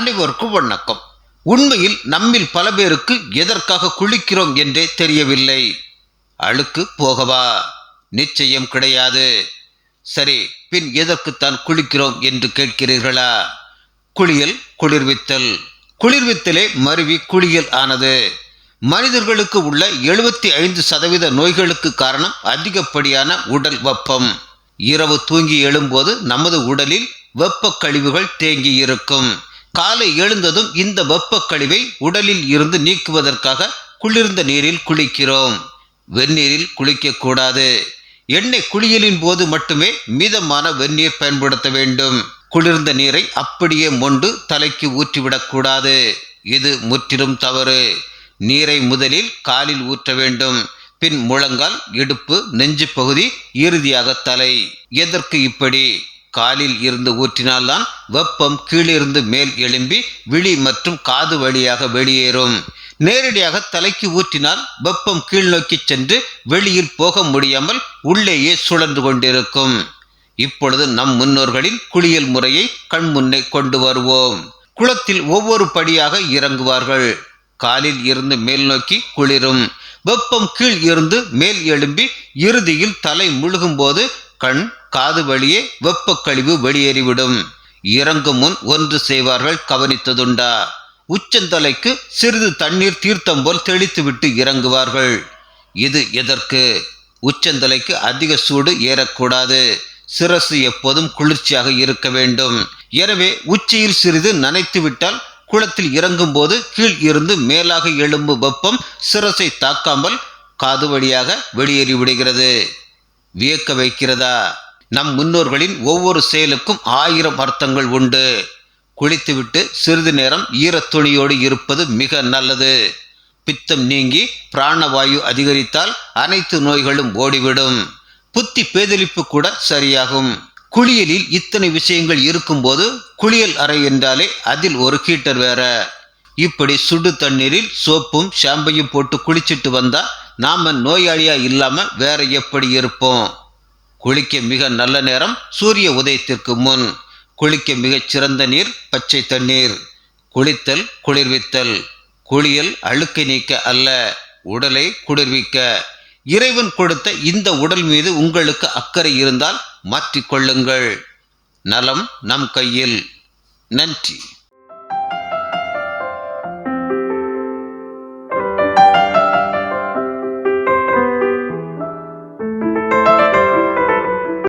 அனைவருக்கும் வணக்கம். உண்மையில் நம்மில் பல பேருக்கு எதற்காக குளிக்கிறோம் என்றே தெரியவில்லை. அழுக்கு போகவா? நிச்சயம் கிடையாது. சரி, பின் எதற்குத்தான் குளிக்கிறோம் என்று கேட்கிறீர்களா? குளியல், குளிர்வித்தல். குளிர்வித்தலே மருவி குளியல் ஆனது. மனிதர்களுக்கு உள்ள 75% நோய்களுக்கு காரணம் அதிகப்படியான உடல் வெப்பம். இரவு தூங்கி எழும்போது நமது உடலில் வெப்ப கழிவுகள் தேங்கி இருக்கும். காலை எழுந்ததும் இந்த வெப்ப கழிவை உடலில் இருந்து நீக்குவதற்காக குளிர்ந்த நீரில் குளிக்கிறோம். வெந்நீரில் குளிக்கக்கூடாது. எண்ணெய் குளியலின் போது மட்டுமே மிதமான வெந்நீர் பயன்படுத்த வேண்டும். குளிர்ந்த நீரை அப்படியே மொண்டு தலைக்கு ஊற்றிவிடக்கூடாது. இது முற்றிலும் தவறு. நீரை முதலில் காலில் ஊற்ற வேண்டும். பின் முழங்கால், இடுப்பு, நெஞ்சு பகுதி, இறுதியாக தலை. எதற்கு இப்படி? காலில் இருந்து ஊற்றினால்தான் வெப்பம் கீழிருந்து மேல் எழும்பி விழி மற்றும் காது வழியாக வெளியேறும். நேரடியாக தலைக்கு ஊற்றினால் வெப்பம் கீழ் நோக்கி சென்று வெளியில் போக முடியாமல் உள்ளேயே சுழன்று கொண்டிருக்கும். இப்பொழுது நம் முன்னோர்களின் குளியல் முறையை கண் முன்னே கொண்டு வருவோம். குளத்தில் ஒவ்வொரு படியாக இறங்குவார்கள். காலில் இருந்து மேல் நோக்கி குளிரும். வெப்பம் கீழ் இருந்து மேல் எழும்பி இறுதியில் தலை முழுகும் போது கண், காது வழியே வெப்ப கழிவு வெளியேறிவிடும். இறங்கும் முன் ஒன்று செய்வார்கள், கவனித்ததுண்டா? உச்சந்தலைக்கு சிறிது தண்ணீர் தீர்த்தம் போல் தெளித்துவிட்டு இறங்குவார்கள். இது எதற்கு? உச்சந்தலைக்கு அதிக சூடு ஏறக்கூடாது. சிரசு எப்போதும் குளிர்ச்சியாக இருக்க வேண்டும். எனவே உச்சியில் சிறிது நனைத்து விட்டால் குளத்தில் இறங்கும் போது கீழ் இருந்து மேலாக எழும்பும் வெப்பம் சிரசை தாக்காமல் காது வழியாக வெளியேறி விடுகிறது. வியக்க வைக்கிறதா? நம் முன்னோர்களின் ஒவ்வொரு செயலுக்கும் 1000 அர்த்தங்கள் உண்டு. குளித்துவிட்டு சிறிது நேரம் ஈரத்துணியோடு இருப்பது மிக நல்லது. பித்தம் நீங்கி பிராணவாயு அதிகரித்தால் அனைத்து நோய்களும் ஓடிவிடும். புத்தி பேதலிப்பு கூட சரியாகும். குளியலில் இத்தனை விஷயங்கள் இருக்கும்போது குளியல் அறை என்றாலே அதில் ஒரு ஹீட்டர் வேற. இப்படி சுடு தண்ணீரில் சோப்பும் ஷாம்பையும் போட்டு குளிச்சுட்டு வந்தா நாம நோயாளியா இல்லாம வேற எப்படி இருப்போம்? குளிக்க மிக நல்ல நேரம் சூரிய உதயத்திற்கு முன். குளிக்க மிகச் சிறந்த நீர் பச்சை தண்ணீர். குளித்தல், குளிர்வித்தல். குளியல் அழுக்கை நீக்க அல்ல, உடலை குளிர்விக்க. இறைவன் கொடுத்த இந்த உடல் மீது உங்களுக்கு அக்கறை இருந்தால் மாற்றிக்கொள்ளுங்கள். நலம் நம் கையில். நன்றி.